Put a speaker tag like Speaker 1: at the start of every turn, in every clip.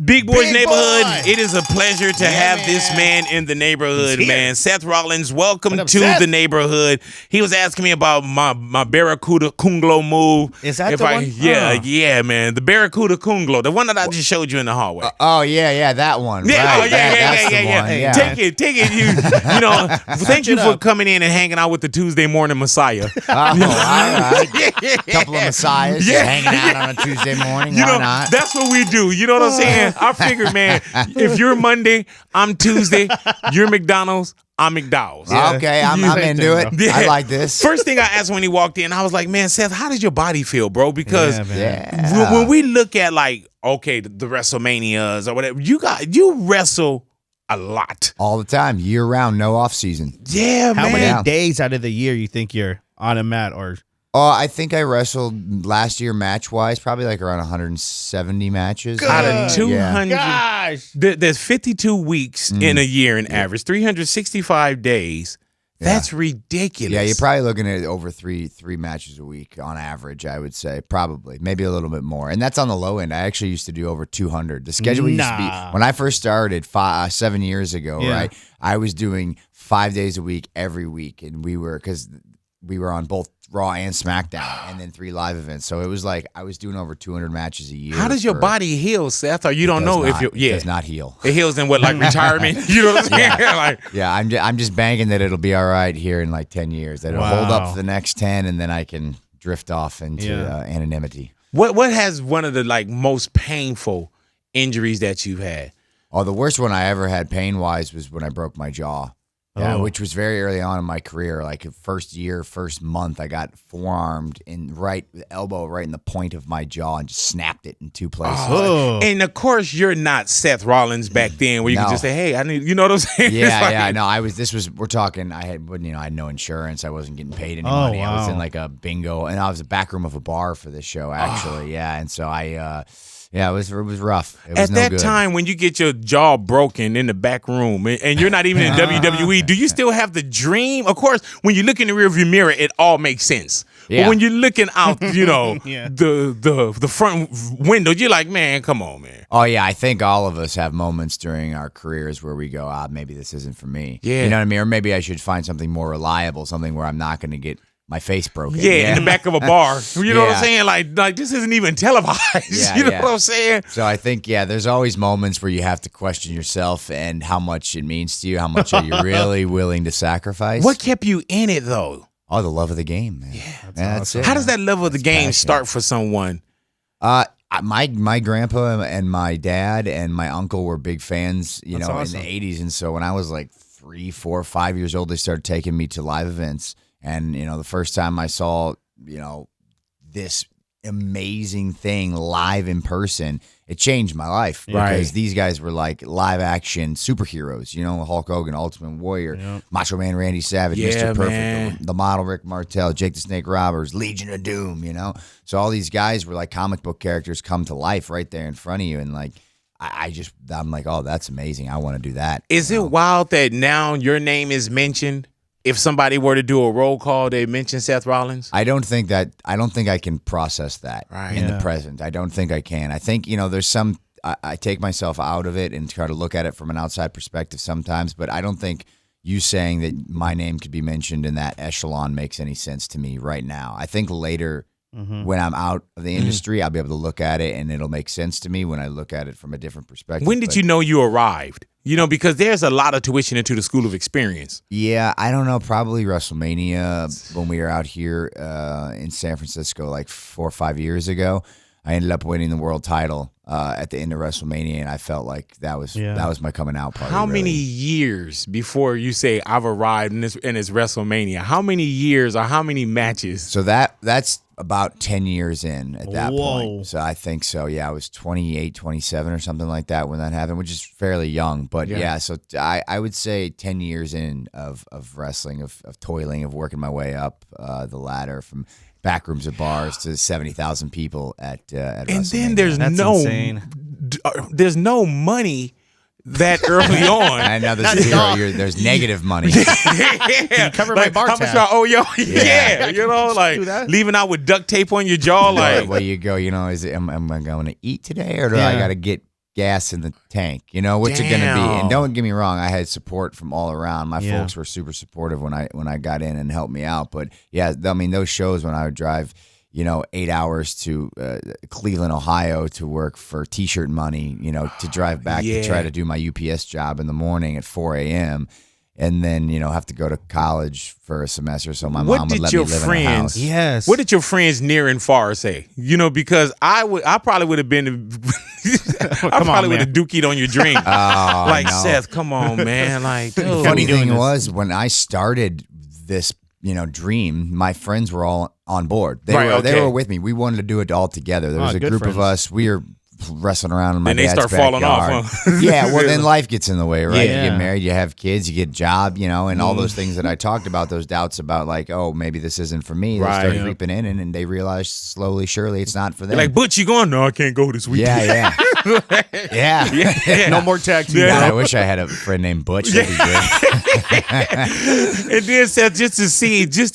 Speaker 1: Big Boy's
Speaker 2: Big
Speaker 1: Neighborhood.
Speaker 2: Boy.
Speaker 1: It is a pleasure to have this man in the neighborhood, man. Seth Rollins, welcome
Speaker 2: up,
Speaker 1: to
Speaker 2: Seth?
Speaker 1: the neighborhood. He was asking me about my Barracuda Kunglo move.
Speaker 2: Is that the one?
Speaker 1: Yeah, man. The Barracuda Kunglo, the one that I just showed you in the hallway.
Speaker 3: That one.
Speaker 1: Yeah,
Speaker 3: right. That's the one.
Speaker 1: Hey,
Speaker 3: Yeah.
Speaker 1: Take it. You know, thank you for coming in and hanging out with the Tuesday Morning Messiah.
Speaker 3: All right. Couple of messiahs just hanging out on a Tuesday morning. Why not?
Speaker 1: That's what we do. You know what I'm saying? I figure, man, if you're Monday, I'm Tuesday. You're McDonald's, I'm McDowell's.
Speaker 3: Okay, I'm into it.
Speaker 1: Yeah.
Speaker 3: I like this.
Speaker 1: First thing I asked when he walked in, I was like, man, Seth, how does your body feel, bro? Because when we look at the WrestleManias or whatever, you wrestle a lot.
Speaker 3: All the time, year round, no off season.
Speaker 1: Yeah,
Speaker 2: How
Speaker 1: man.
Speaker 2: many days out of the year you think you're on a mat or?
Speaker 3: I think I wrestled last year match-wise, probably like around 170 matches.
Speaker 1: Out of 200.
Speaker 2: Gosh.
Speaker 1: There's 52 weeks in a year in average, 365 days. That's ridiculous.
Speaker 3: Yeah, you're probably looking at over three matches a week on average, I would say. Probably. Maybe a little bit more. And that's on the low end. I actually used to do over 200. The schedule used to be, when I first started 7 years ago, right, I was doing 5 days a week every week. And we were on both Raw and SmackDown, and then 3 live events. So it was like I was doing over 200 matches a year.
Speaker 1: How does your body heal, Seth? Or you don't know if you?
Speaker 3: It does not heal.
Speaker 1: It heals in what, like retirement? You know what I'm saying?
Speaker 3: I'm just banking that it'll be all right here in like 10 years. That it'll hold up for the next 10, and then I can drift off into anonymity.
Speaker 1: What has one of the most painful injuries that you've had?
Speaker 3: Oh, the worst one I ever had pain-wise was when I broke my jaw. Yeah, which was very early on in my career. Like first month, I got forearmed elbow right in the point of my jaw and just snapped it in 2 places.
Speaker 1: Oh. And of course, you're not Seth Rollins back then, where you could just say, "Hey, I need," you know what I'm saying?
Speaker 3: Yeah. No, we're talking. I had no insurance. I wasn't getting paid any money. I was in like a bingo, and I was the back room of a bar for this show, actually. Yeah, and so it was rough. It was
Speaker 1: At that time, when you get your jaw broken in the back room and you're not even in WWE, do you still have the dream? Of course, when you look in the rearview mirror, it all makes sense. Yeah. But when you're looking out, the front window, you're like, man, come on, man.
Speaker 3: Oh, yeah. I think all of us have moments during our careers where we go, maybe this isn't for me.
Speaker 1: Yeah.
Speaker 3: You know what I mean? Or maybe I should find something more reliable, something where I'm not going to get my face broken.
Speaker 1: Yeah, in the back of a bar. You know what I'm saying? Like this isn't even televised. You know what I'm saying?
Speaker 3: So I think, there's always moments where you have to question yourself and how much it means to you. How much are you really willing to sacrifice?
Speaker 1: What kept you in it, though?
Speaker 3: Oh, the love of the game, man.
Speaker 1: Yeah,
Speaker 3: that's it.
Speaker 1: How does that love of the game start for someone?
Speaker 3: My grandpa and my dad and my uncle were big fans, in the 80s. And so when I was like 3, 4, 5 years old, they started taking me to live events. And, the first time I saw, this amazing thing live in person, it changed my life.
Speaker 1: Right.
Speaker 3: Because these guys were like live action superheroes, Hulk Hogan, Ultimate Warrior, Macho Man Randy Savage, Mr. Perfect, the model Rick Martel, Jake the Snake Roberts, Legion of Doom, So all these guys were like comic book characters come to life right there in front of you. And like, I'm like, oh, that's amazing. I want to do that.
Speaker 1: Is it wild that now your name is mentioned? If somebody were to do a roll call, they mention Seth Rollins?
Speaker 3: I don't think I can process that in the present. I don't think I can. I think, there's some, I take myself out of it and try to look at it from an outside perspective sometimes, but I don't think you saying that my name could be mentioned in that echelon makes any sense to me right now. I think later when I'm out of the industry, I'll be able to look at it and it'll make sense to me when I look at it from a different perspective.
Speaker 1: When did you know you arrived? Because there's a lot of tuition into the School of Experience.
Speaker 3: Yeah, I don't know. Probably WrestleMania when we were out here in San Francisco like 4 or 5 years ago. I ended up winning the world title at the end of WrestleMania, and I felt like that was my coming out party.
Speaker 1: How many years before you say I've arrived and it's WrestleMania? How many years or how many matches?
Speaker 3: So that's about 10 years in at that point. So I think so. Yeah, I was 28, 27 or something like that when that happened, which is fairly young. But so I would say 10 years in of wrestling, of toiling, of working my way up the ladder from back rooms of bars to 70,000 people at WrestleMania.
Speaker 1: And then there's no money that early on.
Speaker 3: I know there's negative money.
Speaker 2: Can you cover my bar
Speaker 1: how much I owe y'all? Leaving out with duct tape on your jaw.
Speaker 3: Where you go, am I going to eat today or do I got to get gas in the tank. You know, what's it going to be?
Speaker 1: Damn.
Speaker 3: And don't get me wrong, I had support from all around. My
Speaker 2: Yeah.
Speaker 3: folks were super supportive when I got in and helped me out. But yeah, I mean, those shows when I would drive, 8 hours to Cleveland, Ohio to work for T-shirt money, to drive back to try to do my UPS job in the morning at 4 a.m. And then, have to go to college for a semester so my mom would let me live in a house.
Speaker 2: Yes.
Speaker 1: What did your friends near and far say? Because I probably would have been, I probably would have dookied on your dream.
Speaker 3: No.
Speaker 1: Seth, come on, man. Like, dude.
Speaker 3: Funny thing was, when I started this, dream, my friends were all on board. They were with me. We wanted to do it all together. There was a group of us. We were wrestling around in my dad's backyard.
Speaker 1: And they start falling off, huh?
Speaker 3: Yeah, well, then life gets in the way, right?
Speaker 2: Yeah.
Speaker 3: You get married, you have kids, you get a job, and all those things that I talked about, those doubts about like, oh, maybe this isn't for me. They started creeping in, and they realized slowly, surely it's not for them.
Speaker 1: You're like, Butch, you going? No, I can't go this weekend.
Speaker 3: Yeah.
Speaker 2: No more tattoos.
Speaker 3: God, I wish I had a friend named Butch. That'd be good.
Speaker 1: And then Seth, just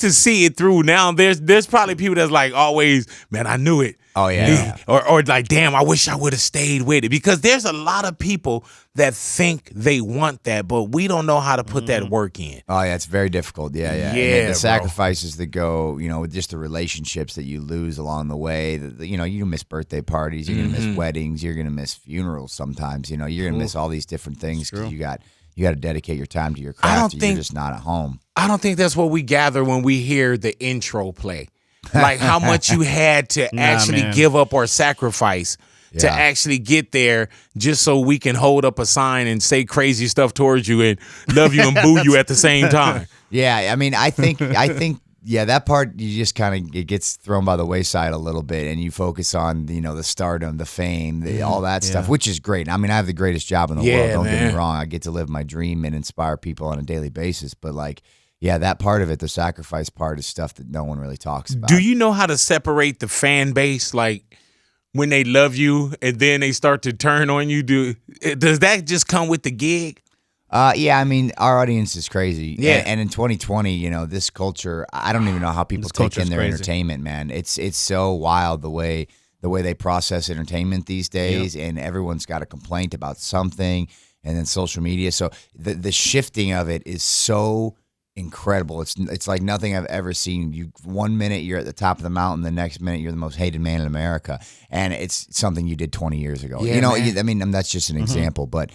Speaker 1: to see it through. Now there's probably people that's like always, man, I knew it.
Speaker 3: Oh yeah.
Speaker 1: Or like, damn, I wish I would have stayed with it, because there's a lot of people that think they want that, but we don't know how to put that work in.
Speaker 3: Oh yeah, it's very difficult. Yeah.
Speaker 1: Yeah,
Speaker 3: And the
Speaker 1: bro.
Speaker 3: sacrifices that go, with just the relationships that you lose along the way. You miss birthday parties, you're gonna miss weddings, you're gonna miss funerals. Sometimes, you're gonna miss all these different things because you got to dedicate your time to your craft. You're just not at home.
Speaker 1: I don't think that's what we gather when we hear the intro play. Like how much you had to actually give up or sacrifice to actually get there, just so we can hold up a sign and say crazy stuff towards you and love you and boo you at the same time.
Speaker 3: Yeah, I mean, I think, that part you just kind of, it gets thrown by the wayside a little bit, and you focus on the stardom, the fame, all that stuff, which is great. I mean, I have the greatest job in the world. Don't get me wrong. I get to live my dream and inspire people on a daily basis, but like. Yeah, that part of it, the sacrifice part, is stuff that no one really talks about.
Speaker 1: Do you know how to separate the fan base, like when they love you and then they start to turn on you? Does that just come with the gig?
Speaker 3: Yeah, I mean, our audience is crazy.
Speaker 1: Yeah.
Speaker 3: And in 2020, this culture, I don't even know how people take in their entertainment, man. It's so wild the way they process entertainment these days, and everyone's got a complaint about something, and then social media. So the shifting of it is so incredible. It's like nothing I've ever seen. You 1 minute you're at the top of the mountain, the next minute you're the most hated man in America, and it's something you did 20 years ago.
Speaker 1: Yeah, man.
Speaker 3: I mean, that's just an example, but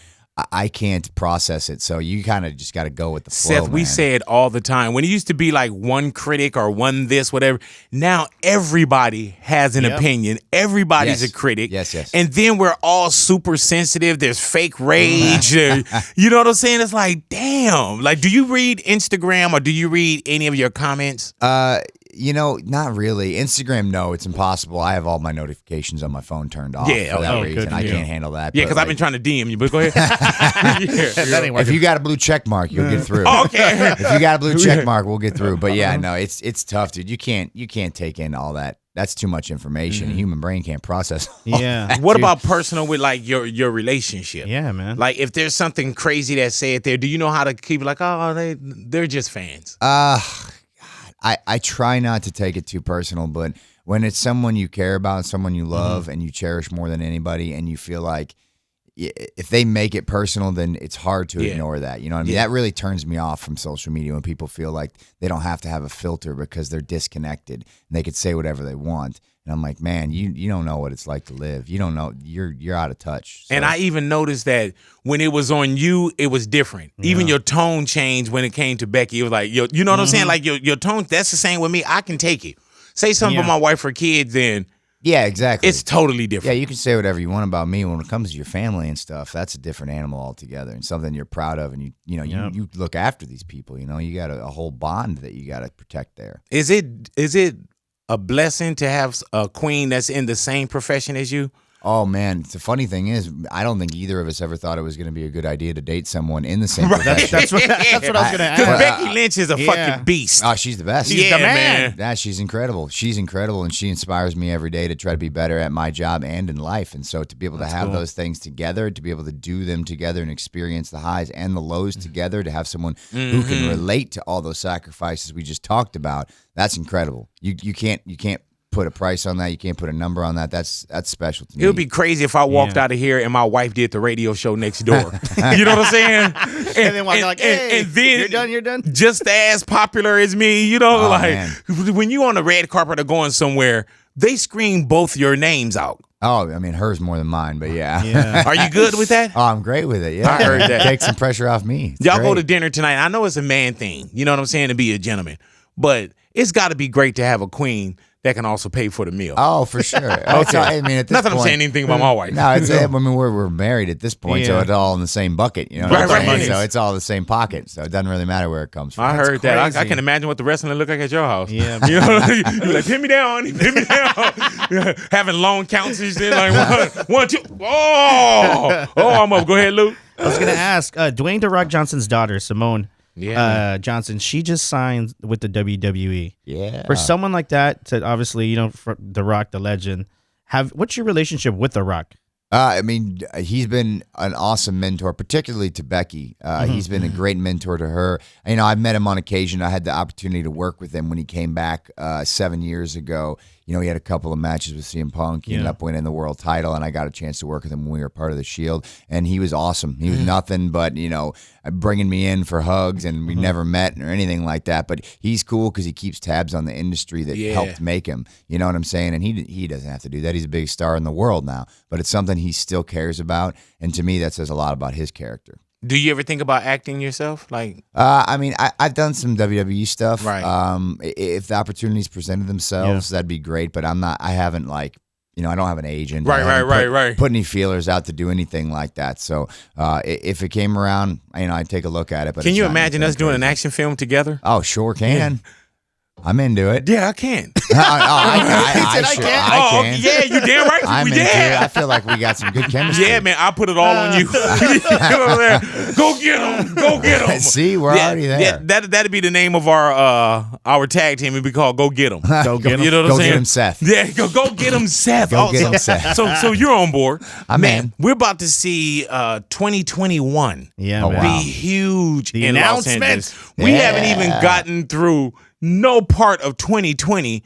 Speaker 3: I can't process it. So you kind of just got to go with the flow.
Speaker 1: Seth, we say it all the time. When it used to be like one critic or one this, whatever, now everybody has an opinion. Everybody's a critic.
Speaker 3: Yes.
Speaker 1: And then we're all super sensitive. There's fake rage. You know what I'm saying? It's like, damn. Like, do you read Instagram or do you read any of your comments?
Speaker 3: Not really. Instagram, no, it's impossible. I have all my notifications on my phone turned off for that reason. I can't handle that.
Speaker 1: Yeah, because I've been trying to DM you, but go ahead.
Speaker 2: That ain't working.
Speaker 3: If you got a blue check mark, you'll get through.
Speaker 1: Okay.
Speaker 3: If you got a blue check mark, we'll get through. But yeah, no, it's tough, dude. You can't take in all that. That's too much information. A human brain can't process all that,
Speaker 1: What
Speaker 3: dude.
Speaker 1: about personal with like your relationship?
Speaker 2: Yeah, man.
Speaker 1: Like if there's something crazy that's said there, do you know how to keep it like, oh, they're just fans?
Speaker 3: I try not to take it too personal, but when it's someone you care about, someone you love, and you cherish more than anybody, and you feel like if they make it personal, then it's hard to ignore that. You know what I mean? That really turns me off from social media when people feel like they don't have to have a filter because they're disconnected and they could say whatever they want. And I'm like, man, you don't know what it's like to live. You don't know. You're out of touch. So.
Speaker 1: And I even noticed that when it was on you, it was different. Even your tone changed when it came to Becky. It was like, you know what I'm saying? Like your tone, that's the same with me. I can take it. Say something about my wife or kids, then
Speaker 3: yeah, exactly.
Speaker 1: It's totally different.
Speaker 3: Yeah, you can say whatever you want about me. When it comes to your family and stuff, that's a different animal altogether, and something you're proud of. And you look after these people. You got a whole bond that you got to protect there.
Speaker 1: Is it a blessing to have a queen that's in the same profession as you?
Speaker 3: Oh, man. The funny thing is, I don't think either of us ever thought it was going to be a good idea to date someone in the same profession.
Speaker 2: That's what I was going to ask.
Speaker 1: Because Becky Lynch is a fucking beast.
Speaker 3: Oh, she's the best.
Speaker 1: She's the man.
Speaker 3: Yeah, she's incredible. She's incredible, and she inspires me every day to try to be better at my job and in life. And so to be able to have those things together, to be able to do them together and experience the highs and the lows together, to have someone who can relate to all those sacrifices we just talked about, that's incredible. You can't put a price on that. You can't put a number on that. That's special to me.
Speaker 1: It would be crazy if I walked out of here and my wife did the radio show next door. You know what I'm saying?
Speaker 2: And then walk like, hey,
Speaker 1: and then
Speaker 2: you're done.
Speaker 1: Just as popular as me, you know,
Speaker 3: man.
Speaker 1: when you on the red carpet or going somewhere, they scream both your names out.
Speaker 3: Oh, I mean, hers more than mine, but yeah.
Speaker 1: Are you good with that?
Speaker 3: Oh, I'm great with it. Yeah,
Speaker 1: I heard that.
Speaker 3: Take some pressure off me. It's
Speaker 1: Y'all
Speaker 3: great.
Speaker 1: go to dinner tonight. I know it's a man thing. You know what I'm saying? To be a gentleman. But it's got to be great to have a queen that can also pay for the meal.
Speaker 3: Oh, for sure.
Speaker 1: Okay.
Speaker 3: I mean, at this
Speaker 1: Not that I'm
Speaker 3: point,
Speaker 1: saying anything about my wife.
Speaker 3: No, it's I mean, we're married at this point, so it's all in the same bucket. You know, what I'm
Speaker 1: Right.
Speaker 3: saying? So it's all the same pocket. So it doesn't really matter where it comes from.
Speaker 1: I heard that. I
Speaker 2: crazy.
Speaker 1: can imagine what the wrestling look like at your house.
Speaker 2: Yeah.
Speaker 1: You know, you're like, pin me down. Yeah, having long counts and shit. Like, one, two. Oh, I'm up. Go ahead, Luke.
Speaker 2: I was going to ask, Dwayne "The Rock" Johnson's daughter, Simone Johnson, she just signed with the WWE.
Speaker 3: Yeah.
Speaker 2: For someone like that to obviously, you know, for The Rock, the legend, what's your relationship with The Rock?
Speaker 3: I mean, he's been an awesome mentor, particularly to Becky. He's been a great mentor to her. You know, I've met him on occasion. I had the opportunity to work with him when he came back 7 years ago. You know, he had a couple of matches with CM Punk. He ended up winning the world title, and I got a chance to work with him when we were part of the Shield. And he was awesome. He was nothing but, you know, bringing me in for hugs, and we never met or anything like that. But he's cool because he keeps tabs on the industry that helped make him. You know what I'm saying? And he doesn't have to do that. He's a big star in the world now. But it's something he still cares about. And to me, that says a lot about his character.
Speaker 1: Do you ever think about acting yourself? Like,
Speaker 3: I mean, I've done some WWE stuff.
Speaker 1: Right.
Speaker 3: If the opportunities presented themselves, that'd be great. But I haven't like, you know, I don't have an agent.
Speaker 1: Right.
Speaker 3: Put any feelers out to do anything like that. So if it came around, you know, I'd take a look at it. But
Speaker 1: can you imagine us doing an action film together?
Speaker 3: Oh, sure can. I'm into it.
Speaker 1: Yeah, I can.
Speaker 3: I can.
Speaker 1: Yeah, you damn right.
Speaker 3: I'm into it. I feel like we got some good chemistry.
Speaker 1: Yeah, man, I'll put it all on you. Go get him. Go get him.
Speaker 3: See, we're already there.
Speaker 1: Yeah, that'd be the name of our tag team. It'd be called Go Get Him.
Speaker 2: Go get him.
Speaker 1: You know what I'm saying?
Speaker 3: Go get him, Seth.
Speaker 1: Yeah, go get him, Seth.
Speaker 3: Go get him, Seth.
Speaker 1: So you're on board.
Speaker 3: I'm in.
Speaker 1: We're about to see 2021
Speaker 2: Yeah,
Speaker 3: Oh,
Speaker 2: man.
Speaker 1: be
Speaker 3: wow.
Speaker 1: huge
Speaker 2: The
Speaker 1: in Los
Speaker 2: announcement.
Speaker 1: Angeles. We haven't even gotten through no part of 2020,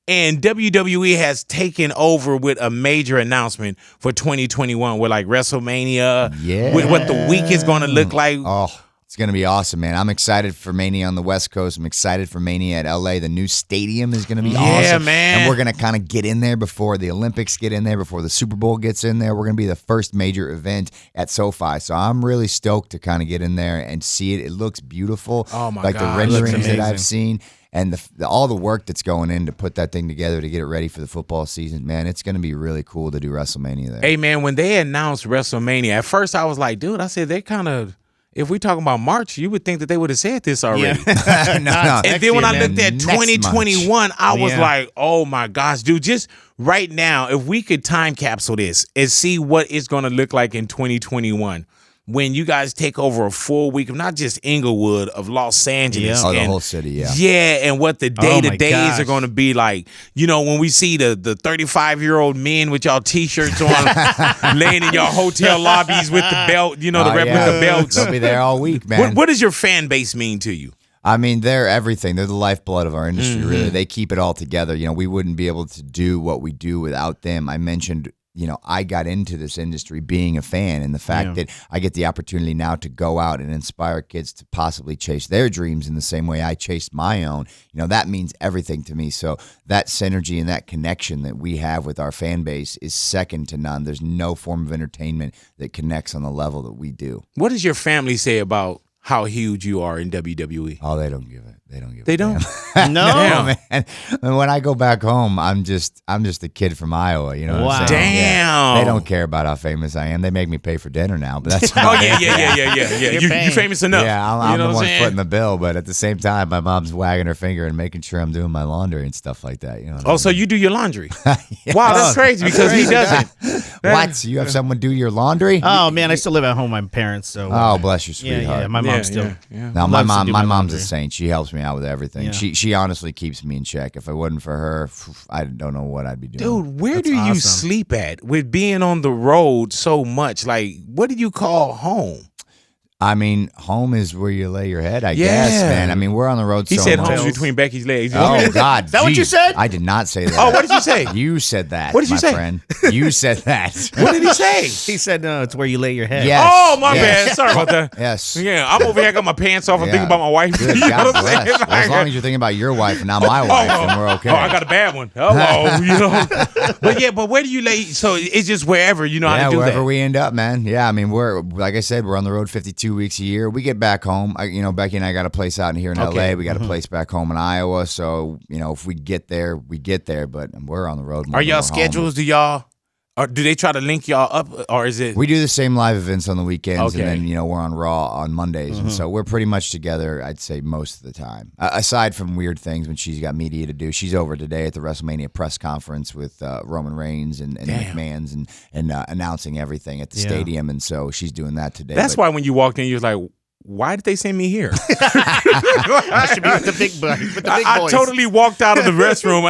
Speaker 1: and WWE has taken over with a major announcement for 2021 with like WrestleMania, with what the week is going to look like.
Speaker 3: Oh, it's going to be awesome, man. I'm excited for Mania on the West Coast. I'm excited for Mania at LA. The new stadium is going to be awesome.
Speaker 1: Man.
Speaker 3: And we're going to kind of get in there before the Olympics get in there, before the Super Bowl gets in there. We're going to be the first major event at SoFi. So I'm really stoked to kind of get in there and see it. It looks beautiful.
Speaker 1: Oh, my
Speaker 3: like
Speaker 1: God.
Speaker 3: the
Speaker 1: It looks
Speaker 3: renderings that
Speaker 2: amazing.
Speaker 3: I've seen. And all the work that's going in to put that thing together to get it ready for the football season, man, it's going to be really cool to do WrestleMania there.
Speaker 1: Hey, man, when they announced WrestleMania, at first I was like, dude, I said they kind of, if we talking about March, you would think that they would have said this already.
Speaker 3: No.
Speaker 1: And then when I looked at
Speaker 3: Next
Speaker 1: 2021, I was
Speaker 2: Yeah.
Speaker 1: like, oh my gosh, dude, just right now, if we could time capsule this and see what it's going to look like in 2021. When you guys take over a full week of not just Inglewood, of Los Angeles.
Speaker 2: Yeah.
Speaker 3: Oh, the
Speaker 1: and-
Speaker 3: whole city, yeah.
Speaker 1: Yeah, and what the day-to-days
Speaker 2: gosh.
Speaker 1: are going to be like. You know, when we see the 35-year-old men with y'all T-shirts on, laying in y'all hotel lobbies with the belt, you know, the replica belts.
Speaker 3: They'll be there all week, man.
Speaker 1: What does your fan base mean to you?
Speaker 3: I mean, they're everything. They're the lifeblood of our industry, really. They keep it all together. You know, we wouldn't be able to do what we do without them. I mentioned, you know, I got into this industry being a fan, and the fact that I get the opportunity now to go out and inspire kids to possibly chase their dreams in the same way I chased my own, you know, that means everything to me. So that synergy and that connection that we have with our fan base is second to none. There's no form of entertainment that connects on the level that we do.
Speaker 1: What does your family say about how huge you are in WWE?
Speaker 3: Oh, they don't give it. They don't give
Speaker 1: They
Speaker 3: a
Speaker 1: don't?
Speaker 3: damn.
Speaker 2: No.
Speaker 1: Damn.
Speaker 3: man. And when I go back home, I'm just a kid from Iowa. You know what I'm saying?
Speaker 1: Damn.
Speaker 3: They don't care about how famous I am. They make me pay for dinner now, but that's
Speaker 1: Oh, yeah.
Speaker 2: You're
Speaker 1: You
Speaker 2: paying.
Speaker 1: famous enough.
Speaker 3: Yeah, I'm
Speaker 1: you know
Speaker 3: the
Speaker 1: what
Speaker 3: one
Speaker 1: I'm saying?
Speaker 3: footing the bill, but at the same time, my mom's wagging her finger and making sure I'm doing my laundry and stuff like that. You know?
Speaker 1: Oh, so you do your laundry? Wow, that's crazy because he doesn't.
Speaker 3: What? You have someone do your laundry?
Speaker 2: Oh man, I still live at home with my parents, so
Speaker 3: Oh, bless your
Speaker 2: yeah,
Speaker 3: sweetheart.
Speaker 2: yeah. My mom still.
Speaker 3: No, my
Speaker 2: loves to do my
Speaker 3: mom's a
Speaker 2: laundry.
Speaker 3: saint. She helps me out with everything.
Speaker 2: Yeah.
Speaker 3: She honestly keeps me in check. If it wasn't for her, I don't know what I'd be doing.
Speaker 1: Dude, where
Speaker 2: That's
Speaker 1: do you
Speaker 2: awesome.
Speaker 1: sleep at with being on the road so much? Like, what do you call home?
Speaker 3: I mean, home is where you lay your head, I guess, man. I mean, we're on the road
Speaker 1: He
Speaker 3: so
Speaker 1: said
Speaker 3: much.
Speaker 1: home's between Becky's legs.
Speaker 3: Oh, God.
Speaker 2: Is that what you said?
Speaker 3: I did not say that.
Speaker 1: Oh, what did you say?
Speaker 3: You said that,
Speaker 1: What did you
Speaker 3: my
Speaker 1: say?
Speaker 3: friend. You said that.
Speaker 1: What did he say?
Speaker 2: He said, no, it's where you lay your head.
Speaker 3: Yes.
Speaker 1: Oh, my
Speaker 3: Yes.
Speaker 1: bad. Sorry about that.
Speaker 3: Yes.
Speaker 1: Yeah, I'm over here, I got my pants off. I'm
Speaker 3: Yeah.
Speaker 1: thinking about my wife.
Speaker 3: Good
Speaker 1: You know
Speaker 3: God
Speaker 1: what I'm saying?
Speaker 3: bless. Well, as long as you're thinking about your wife and not my wife, then we're okay.
Speaker 1: Oh, I got a bad one. Hello, you know. But where do you lay? So it's just wherever you know how to do
Speaker 3: wherever
Speaker 1: that.
Speaker 3: we end up, man. Yeah, I mean, we're like I said, we're on the road 52 weeks a year. We get back home. Becky and I got a place out here in LA. We got a place back home in Iowa. So if we get there, we get there. But we're on the road.
Speaker 1: Are y'all schedules? Or do they try to link y'all up, or is it?
Speaker 3: We do the same live events on the weekends,
Speaker 1: Okay.
Speaker 3: and then we're on Raw on Mondays, and so we're pretty much together. I'd say most of the time, aside from weird things when she's got media to do. She's over today at the WrestleMania press conference with Roman Reigns and McMahon's and announcing everything at the stadium, and so she's doing that today.
Speaker 1: That's why when you walked in, you was like, why did they send me here?
Speaker 2: I should be with the big boys. With the big
Speaker 1: I
Speaker 2: boys.
Speaker 1: totally walked out of the restroom and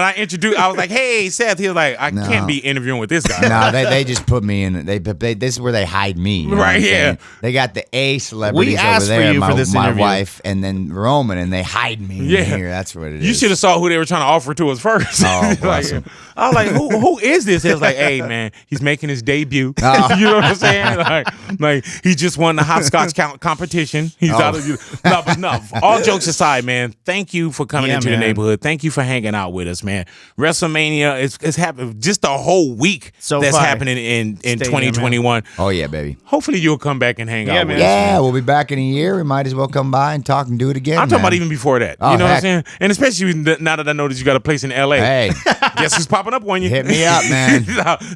Speaker 1: I was like, hey, Seth. He was like, I can't be interviewing with this guy.
Speaker 3: No, they just put me in. This is where they hide me. You know
Speaker 1: Right,
Speaker 3: what I'm
Speaker 1: yeah.
Speaker 3: saying? They got the A celebrities
Speaker 2: We
Speaker 3: over
Speaker 2: asked
Speaker 3: there,
Speaker 2: for you
Speaker 3: my,
Speaker 2: for this
Speaker 3: my
Speaker 2: interview.
Speaker 3: wife, and then Roman, and they hide me in here. That's what it is.
Speaker 1: You should have saw who they were trying to offer to us first.
Speaker 3: Oh, bless him.
Speaker 1: I was like, who is this? He was like, hey, man, he's making his debut.
Speaker 3: Oh.
Speaker 1: You know what I'm saying? Like he just won the hopscotch competition. He's out of no. All jokes aside, man, thank you for coming into the neighborhood. Thank you for hanging out with us, man. WrestleMania is happening just a whole week that's happening in 2021.
Speaker 3: Oh, yeah, baby.
Speaker 1: Hopefully you'll come back and hang out with us.
Speaker 3: Yeah, we'll be back in a year. We might as well come by and talk and do it again.
Speaker 1: I'm talking about even before that.
Speaker 3: Oh,
Speaker 1: you know what I'm
Speaker 3: heck.
Speaker 1: saying? And especially now that I know that you got a place in LA.
Speaker 3: Hey,
Speaker 1: Guess who's popping up on you?
Speaker 3: hit me up, man.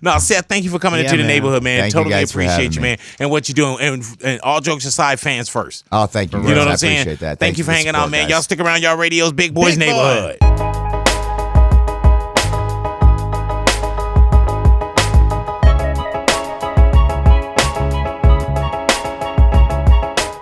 Speaker 1: No, Seth, thank you for coming into the neighborhood, man.
Speaker 3: Thank you
Speaker 1: Totally
Speaker 3: guys for having
Speaker 1: appreciate you,
Speaker 3: me.
Speaker 1: man, and what you're doing. And all jokes aside, fans first.
Speaker 3: Oh, thank you.
Speaker 1: You know what
Speaker 3: I
Speaker 1: I'm saying?
Speaker 3: appreciate that.
Speaker 1: Thank you for hanging out, man.
Speaker 3: Guys.
Speaker 1: Y'all stick around, y'all radios, Big Boys
Speaker 2: Big Boy.
Speaker 1: Neighborhood.